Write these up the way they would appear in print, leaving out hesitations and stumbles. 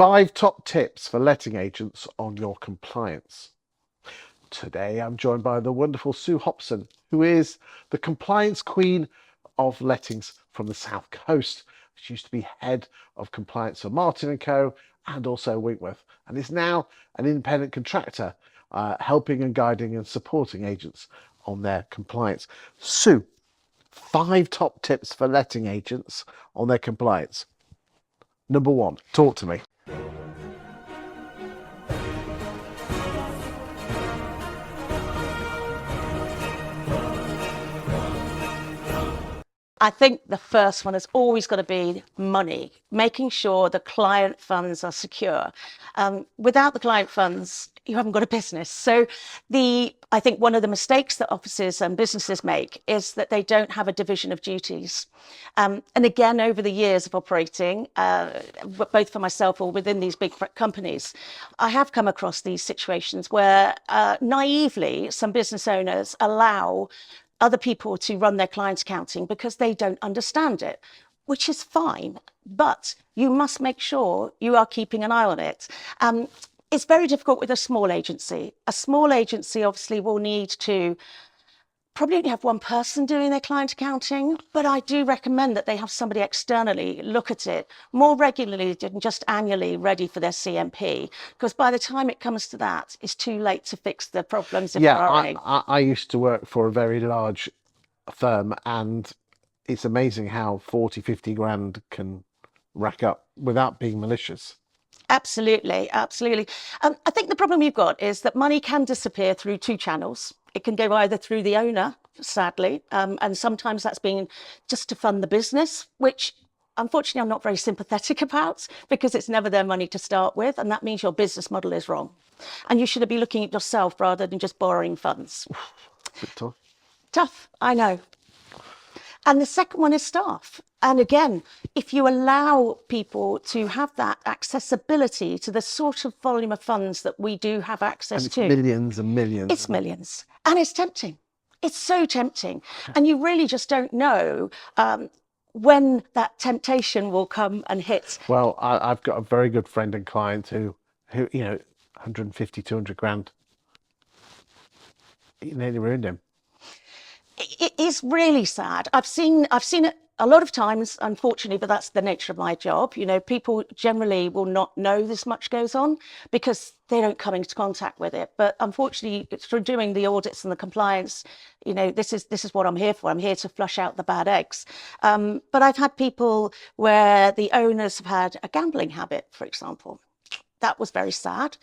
5 top tips for letting agents on your compliance. Today I'm joined by the wonderful Sue Hopson, who is the compliance queen of lettings from the South Coast. She used to be head of compliance for Martin & Co. and also Winkworth, and is now an independent contractor, helping and guiding and supporting agents on their compliance. Sue, 5 top tips for letting agents on their compliance. Number 1, talk to me. I think the first one has always got to be money, making sure the client funds are secure. Without the client funds, you haven't got a business. So I think one of the mistakes that offices and businesses make is that they don't have a division of duties. And again, over the years of operating, both for myself or within these big companies, I have come across these situations where naively some business owners allow other people to run their client accounting because they don't understand it, which is fine, but you must make sure you are keeping an eye on it. It's very difficult with a small agency. A small agency obviously will need to probably only have one person doing their client accounting, but I do recommend that they have somebody externally look at it more regularly than just annually, ready for their CMP, because by the time it comes to that, it's too late to fix the problems if there are any. I used to work for a very large firm, and it's amazing how 40-50 grand can rack up without being malicious. Absolutely, absolutely. I think the problem you've got is that money can disappear through 2 channels. It can go either through the owner, sadly, and sometimes that's been just to fund the business, which unfortunately I'm not very sympathetic about, because it's never their money to start with, and that means your business model is wrong. And you should be looking at yourself rather than just borrowing funds. Bit tough. Tough, I know. And the second one is staff. And again, if you allow people to have that accessibility to the sort of volume of funds that we do have access to. Millions and millions. It's millions. And it's tempting. It's so tempting. And you really just don't know when that temptation will come and hit. Well, I've got a very good friend and client who 150, 200 grand. It nearly ruined him. It is really sad. I've seen it a lot of times, unfortunately, but that's the nature of my job. People generally will not know this much goes on because they don't come into contact with it. But unfortunately, through doing the audits and the compliance, this is what I'm here for. I'm here to flush out the bad eggs. But I've had people where the owners have had a gambling habit, for example. That was very sad.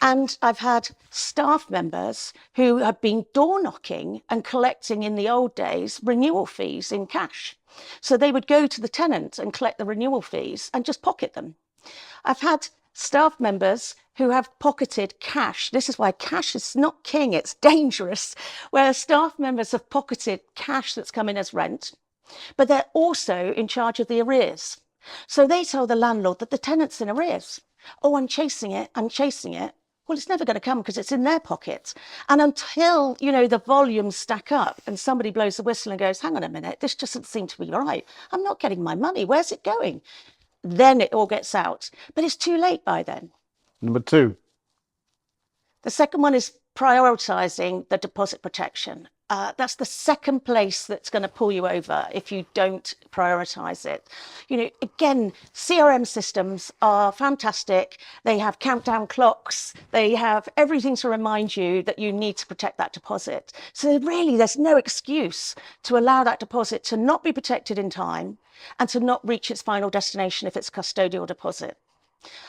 And I've had staff members who have been door knocking and collecting, in the old days, renewal fees in cash. So they would go to the tenant and collect the renewal fees and just pocket them. I've had staff members who have pocketed cash. This is why cash is not king, it's dangerous, where staff members have pocketed cash that's come in as rent, but they're also in charge of the arrears. So they tell the landlord that the tenant's in arrears. Oh, I'm chasing it. Well, it's never going to come because it's in their pocket. And until, the volumes stack up and somebody blows the whistle and goes, hang on a minute, this just doesn't seem to be right. I'm not getting my money. Where's it going? Then it all gets out. But it's too late by then. Number 2. The second one is prioritizing the deposit protection. That's the second place that's going to pull you over if you don't prioritize it. Again, CRM systems are fantastic. They have countdown clocks. They have everything to remind you that you need to protect that deposit. So really, there's no excuse to allow that deposit to not be protected in time and to not reach its final destination if it's a custodial deposit.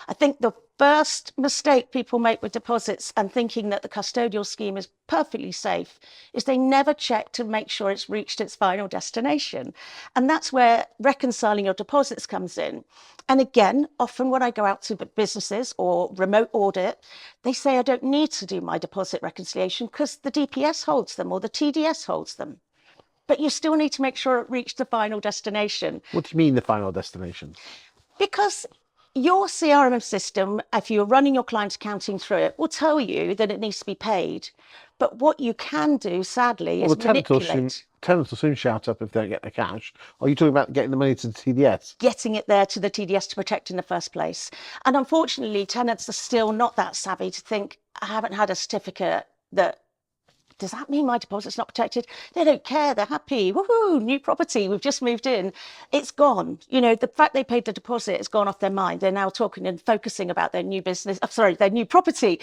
I think the first mistake people make with deposits and thinking that the custodial scheme is perfectly safe is they never check to make sure it's reached its final destination. And that's where reconciling your deposits comes in. And again, often when I go out to businesses or remote audit, they say I don't need to do my deposit reconciliation because the DPS holds them or the TDS holds them. But you still need to make sure it reached the final destination. What do you mean the final destination? Because your CRM system, if you're running your client accounting through it, will tell you that it needs to be paid. But what you can do, sadly, is manipulate. tenants will soon shout up if they don't get the cash. Are you talking about getting the money to the TDS? Getting it there to the TDS to protect in the first place. And unfortunately, tenants are still not that savvy to think, I haven't had a certificate that, does that mean my deposit's not protected? They don't care. They're happy. Woohoo, new property. We've just moved in. It's gone. You know, the fact they paid the deposit has gone off their mind. They're now talking and focusing about their new business, their new property,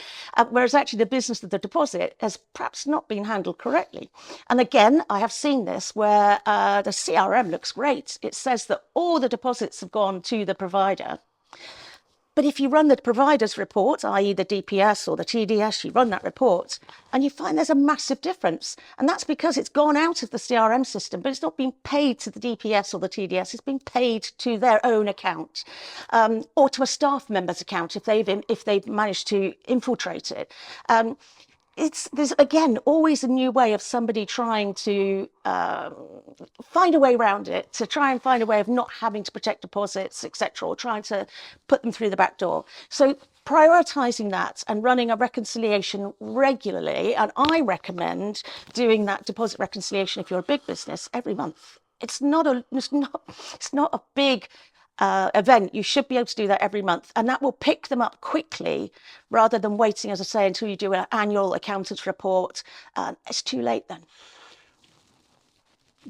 whereas actually the business of the deposit has perhaps not been handled correctly. And again, I have seen this where the CRM looks great. It says that all the deposits have gone to the provider. But if you run the provider's report, i.e. the DPS or the TDS, you run that report and you find there's a massive difference. And that's because it's gone out of the CRM system, but it's not been paid to the DPS or the TDS. It's been paid to their own account, or to a staff member's account if they've managed to infiltrate it. There's again always a new way of somebody trying to find a way around it, to try and find a way of not having to protect deposits, etc., or trying to put them through the back door. So prioritizing that and running a reconciliation regularly, and I recommend doing that deposit reconciliation if you're a big business every month. It's not a big event. You should be able to do that every month, and that will pick them up quickly rather than waiting, as I say, until you do an annual accountant's report. It's too late then.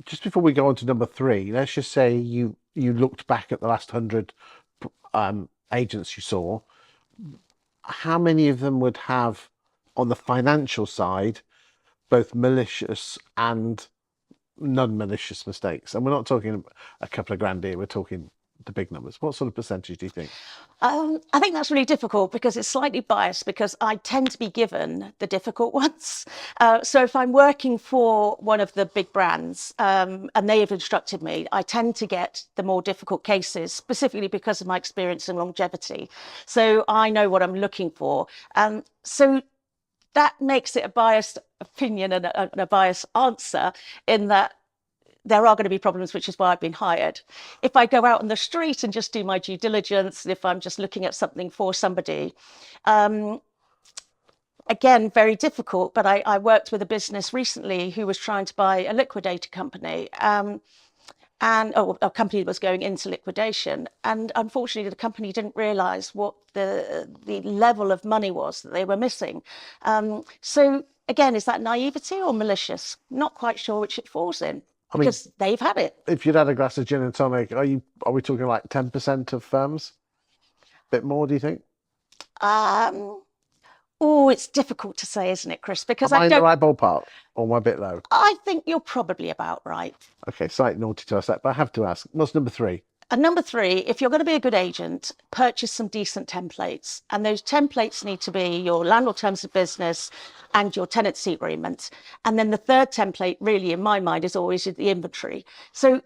Just before we go on to number 3, let's just say you looked back at the last 100 agents you saw. How many of them would have, on the financial side, both malicious and non-malicious mistakes? And we're not talking a couple of grand here, we're talking the big numbers. What sort of percentage do you think? I think that's really difficult because it's slightly biased, because I tend to be given the difficult ones. So if I'm working for one of the big brands and they have instructed me, I tend to get the more difficult cases, specifically because of my experience and longevity. So I know what I'm looking for. So that makes it a biased opinion and a biased answer, in that there are going to be problems, which is why I've been hired. If I go out on the street and just do my due diligence, if I'm just looking at something for somebody, again, very difficult. But I worked with a business recently who was trying to buy a liquidator company, and a company that was going into liquidation. And unfortunately, the company didn't realise what the level of money was that they were missing. So again, is that naivety or malicious? Not quite sure which it falls in. Because they've had it. If you'd had a glass of gin and tonic, are we talking like 10% of firms? Bit more, do you think? It's difficult to say, isn't it, Chris? Because am I in the right ballpark, or am I a bit low? I think you're probably about right. Okay, slightly naughty to ask that, but I have to ask. What's number 3? And number 3, if you're going to be a good agent, purchase some decent templates. And those templates need to be your landlord terms of business and your tenancy agreement. And then the third template, really, in my mind, is always the inventory. So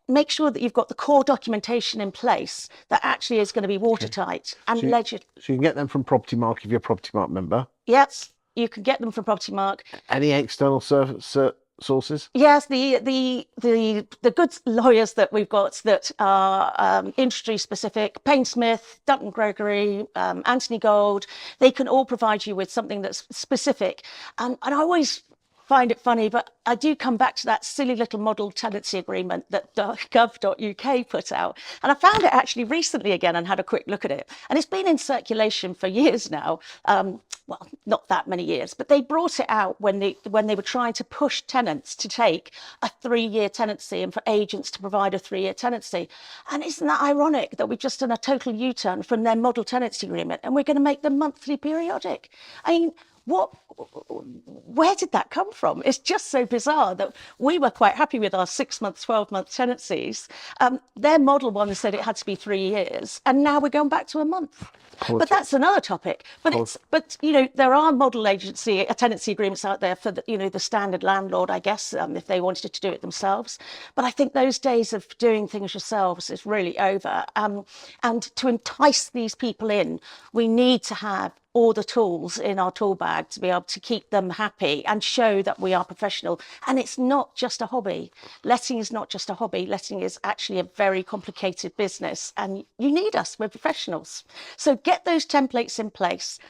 make sure that you've got the core documentation in place that actually is going to be watertight and legible. So you can get them from Property Mark if you're a Property Mark member? Yes, you can get them from Property Mark. Any external sources? Yes, the good lawyers that we've got that are industry specific, Payne Smith, Duncan Gregory, Anthony Gold, they can all provide you with something that's specific. And I always find it funny, but I do come back to that silly little model tenancy agreement that gov.uk put out. And I found it actually recently again and had a quick look at it. And it's been in circulation for years now. Well, not that many years, but they brought it out when they were trying to push tenants to take a 3-year tenancy and for agents to provide a 3-year tenancy. And isn't that ironic that we've just done a total U-turn from their model tenancy agreement and we're going to make them monthly periodic? I mean, where did that come from? It's just so bizarre that we were quite happy with our 6-month, 12-month tenancies. Their model one said it had to be 3 years, and now we're going back to a month. But that's another topic. But you know, there are model tenancy agreements out there for the standard landlord, I guess, if they wanted to do it themselves. But I think those days of doing things yourselves is really over. And to entice these people in, we need to have all the tools in our tool bag to be able to keep them happy and show that we are professional. And it's not just a hobby. Letting is not just a hobby. Letting is actually a very complicated business, and you need us. We're professionals. So get those templates in place.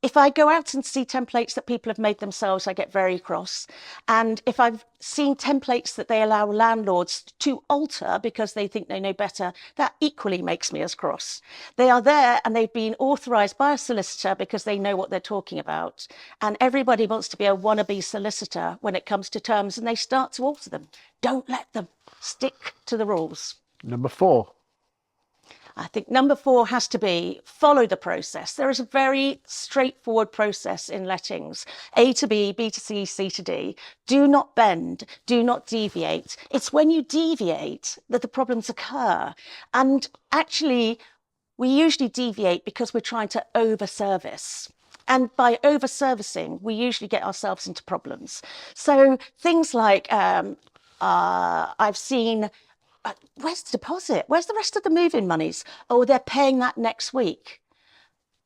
if I go out and see templates that people have made themselves, I get very cross. And if I've seen templates that they allow landlords to alter because they think they know better, that equally makes me as cross. They are there and they've been authorised by a solicitor because they know what they're talking about. And everybody wants to be a wannabe solicitor when it comes to terms, and they start to alter them. Don't let them. Stick to the rules. Number 4. I think number 4 has to be follow the process. There is a very straightforward process in lettings. A to B, B to C, C to D. Do not bend, do not deviate. It's when you deviate that the problems occur. And actually, we usually deviate because we're trying to over-service. And by over-servicing, we usually get ourselves into problems. So things like, I've seen, where's the deposit? Where's the rest of the move-in monies? Oh, they're paying that next week.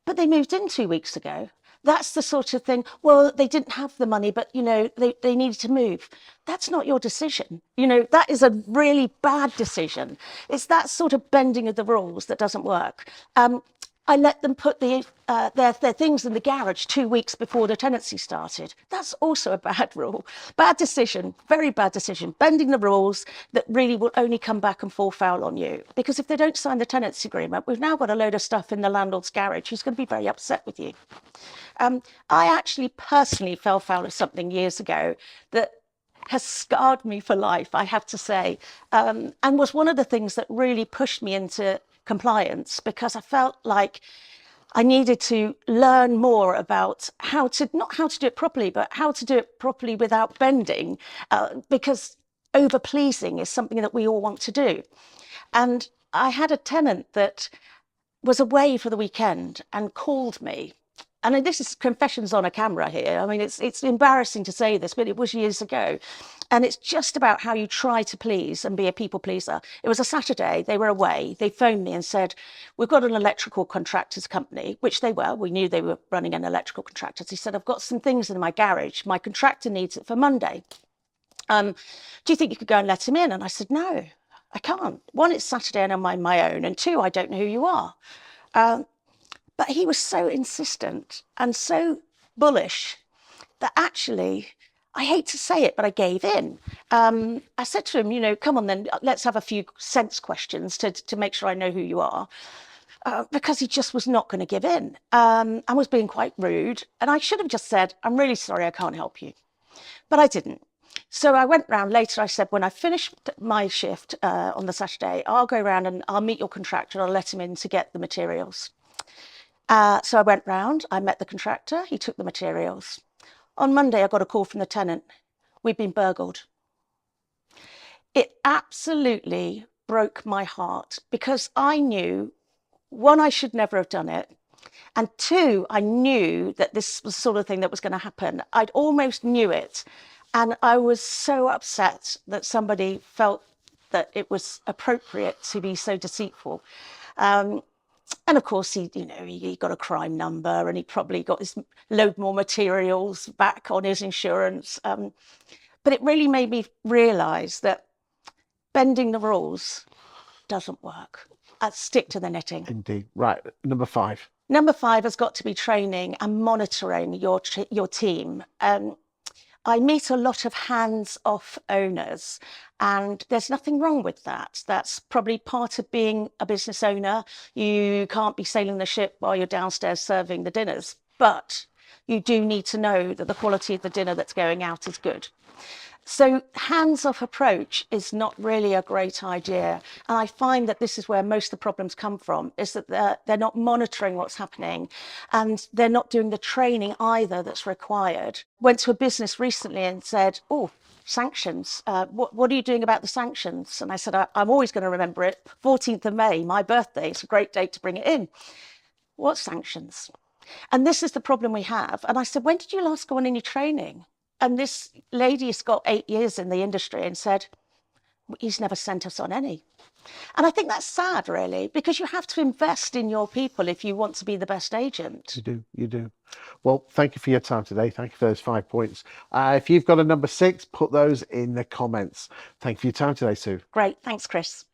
But they moved in 2 weeks ago. That's the sort of thing, well, they didn't have the money, but, you know, they needed to move. That's not your decision. You know, that is a really bad decision. It's that sort of bending of the rules that doesn't work. I let them put their things in the garage 2 weeks before the tenancy started. That's also a bad rule. Bad decision, very bad decision. Bending the rules that really will only come back and fall foul on you. Because if they don't sign the tenancy agreement, we've now got a load of stuff in the landlord's garage who's going to be very upset with you. I actually personally fell foul of something years ago that has scarred me for life, I have to say, and was one of the things that really pushed me into compliance, because I felt like I needed to learn more about not how to do it properly, but how to do it properly without bending, because over-pleasing is something that we all want to do. And I had a tenant that was away for the weekend and called me. And this is confessions on a camera here. I mean, it's embarrassing to say this, but it was years ago. And it's just about how you try to please and be a people pleaser. It was a Saturday, they were away. They phoned me and said, we've got an electrical contractors company, which they were. We knew they were running an electrical contractor. He said, I've got some things in my garage. My contractor needs it for Monday. Do you think you could go and let him in? And I said, no, I can't. 1, it's Saturday and I'm on my own. And 2, I don't know who you are. But he was so insistent and so bullish that actually, I hate to say it, but I gave in. I said to him, you know, come on then, let's have a few sense questions to make sure I know who you are. Because he just was not going to give in and was being quite rude. And I should have just said, I'm really sorry, I can't help you. But I didn't. So I went round later. I said, when I finish my shift on the Saturday, I'll go round and I'll meet your contractor and I'll let him in to get the materials. So I went round, I met the contractor, he took the materials. On Monday, I got a call from the tenant. We'd been burgled. It absolutely broke my heart because I knew, 1, I should never have done it. And 2, I knew that this was the sort of thing that was going to happen. I'd almost knew it. And I was so upset that somebody felt that it was appropriate to be so deceitful. And of course, he got a crime number and he probably got his load more materials back on his insurance. But it really made me realise that bending the rules doesn't work. Stick to the knitting. Indeed. Right. Number 5. Number 5 has got to be training and monitoring your team. I meet a lot of hands-off owners, and there's nothing wrong with that. That's probably part of being a business owner. You can't be sailing the ship while you're downstairs serving the dinners, but you do need to know that the quality of the dinner that's going out is good. So hands-off approach is not really a great idea. And I find that this is where most of the problems come from, is that they're not monitoring what's happening and they're not doing the training either that's required. Went to a business recently and said, oh, sanctions. What are you doing about the sanctions? And I said, I'm always going to remember it. 14th of May, my birthday. It's a great date to bring it in. What sanctions? And this is the problem we have. And I said, when did you last go on any training? And this lady's got 8 years in the industry and said, he's never sent us on any. And I think that's sad, really, because you have to invest in your people if you want to be the best agent. You do. Well, thank you for your time today. Thank you for those 5 points. If you've got a number 6, put those in the comments. Thank you for your time today, Sue. Great. Thanks, Chris.